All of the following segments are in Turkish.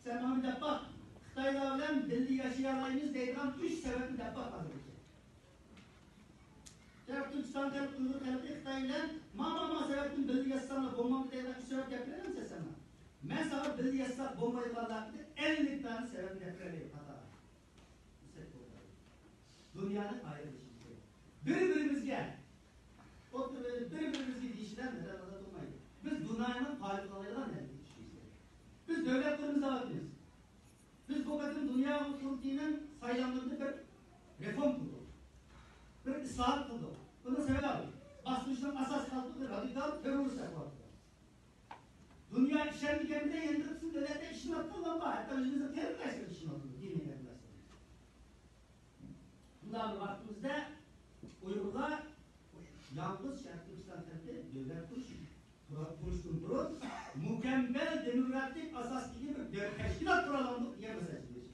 Sen bana bir de bak, Xitaylar bilen birlikte yaşayalayımız deydiğin 3 sebepli de bak hazır. Şerif Türkistan kalıp, Uygur kalıp, Xitay bilen mama sebepli birlikte yaşayanla bombamı deydiğin 3 sebep yapıyorum sen sana. Ben sana birlikte yaşayan bombayı varlattı, 50 tane sebep yapıyorum hata. Dünyanın ayrı bir şey. Birbirimizge, birbirimizge deyişler neden anlatılmaydı. Biz dünyanın harikalarından elde etmişiz. Biz devletlerimize bakıyoruz. Biz bu kadın dünya hukukinin sayılanlarında bir reform kıldık. Bir ıslahat kıldık. Bunu sebebi abi. Basmışlığın asas kaldığı radikal terörist yapmaktır. Dünya işlerini kendine yendirsin, devlette işini attığı ama hatta özümüzde teröristler işini attığı. Dini teröristler. Bundan baktığımızda Uygurlar yalnız Şarkı Türkistan tarafı devlet kuruşun kurun mükemmel demokratik asas gibi bir teşkilat kuralandı diye mesaj veriyoruz.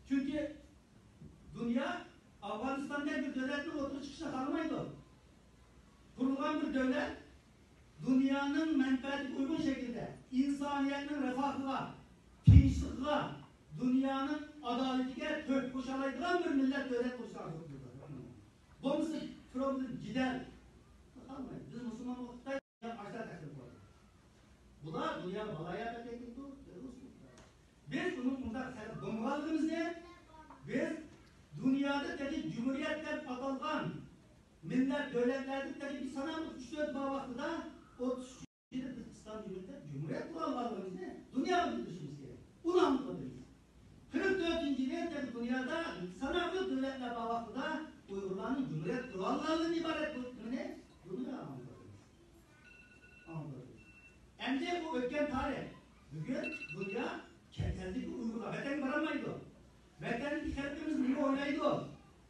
Çünkü dünya Afganistan'da bir devletin oturuş çıkışına kalmaydı. Kurulan bir devlet dünyanın menfaatine uygun şekilde insaniyetin refahına, tinçliğine, dünyanın adaletine kök koşalaydıran bir millet devlet koşardı. Bu mısır problem gider. Kalmayın. Biz Müslüman vakıfta aşağı takip var. Bu da dünya balaya da tekildi. Biz bunda bombaladığımız ne? Biz dünyada dedi cumhuriyetler atılgan millet devletlerde dedi bir sana 34 vakıfta 37 İslam Cumhuriyet kurallarımız ne? Dünya dışımız gerek. Bunu anlatabiliriz. 44. dedi dünyada sanatlı devletler vakıfta Uygurların Cumhuriyet kurallarından ibaret bu ne? Bunu da anlatabiliriz. Hem de bu ötken tarih. Bugün dünya kendi Uygurlar. Vatan varamaydı. Vatanın ihtiyarlarımız bunu oynaydı.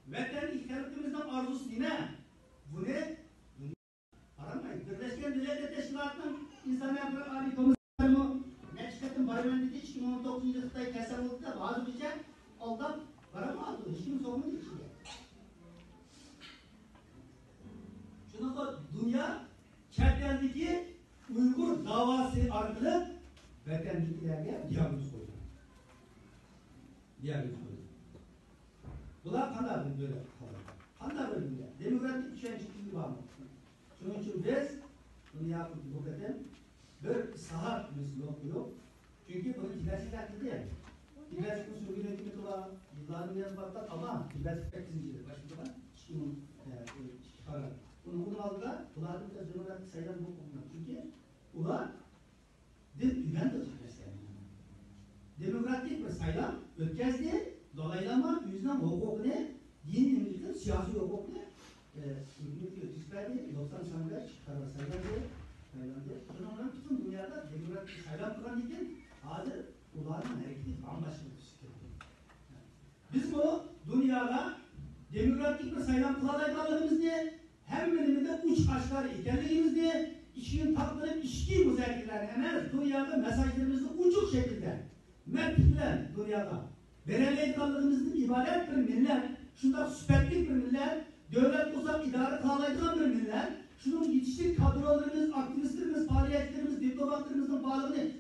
Vatanın ihtiyarlarımızdan arzusu ne? Bu ne? Aramayın. Birleşken Milletler Teşkilatı'nın insan yapıları Ali Komisyonu Meçhekat'ın Parlamento'da 2019 yılında kesem oldu da bazı bir şey aldan varamadı. Hiçbir sorunu içinde. Şunu da dünya Çerkez'deki Uygur davası arkalı vatandaşlarına diyagnoz koydu. Bunlar kanlar böyle kalır. Kanlar böyle. Demokratik düşüncesi var mı? Şunun için biz dünya hukukatın bir saha mesela okuyor. Çünkü bunu Tibet'ten değil. Tibet'in sürgün hükümeti olan yılların yazmakta ama Tibet'in zinciri. Başka şunun çıkarar. Bunu aldılar. Bunların da demokratik sayılan bu konuda. Çünkü ular güven de tutması. Demokratik bir sayılan ötkazdi. Dolayılama yüzden hukuk ne? Din ümmetinin siyasi hukuk ne? Ümmetinin ötüslerdi. 90 sanılar çıkarlar sayılandı. Bunlar bütün dünyada demokratik sayılan kuran için hazır uların hareketi bambaşka bir sıkıntı. Biz bu dünyada demokratik bir sayılan kuradaylarımız ne? Hem biriminde uç aşkları ikenliğimiz ne? İşin takdirip işki müzakirlerini hemen dünyada mesajlarımızı uçuk şekilde metnilen dünyada belirleyicilerimizden ibaret bir millet, şunda süperlik bir millet, devlet uzak idare sağlayıcı bir millet, şunun yetiştik kadrolarımız, aktivistlerimiz, faaliyetlerimiz, diplomatlarımızın bağlılığını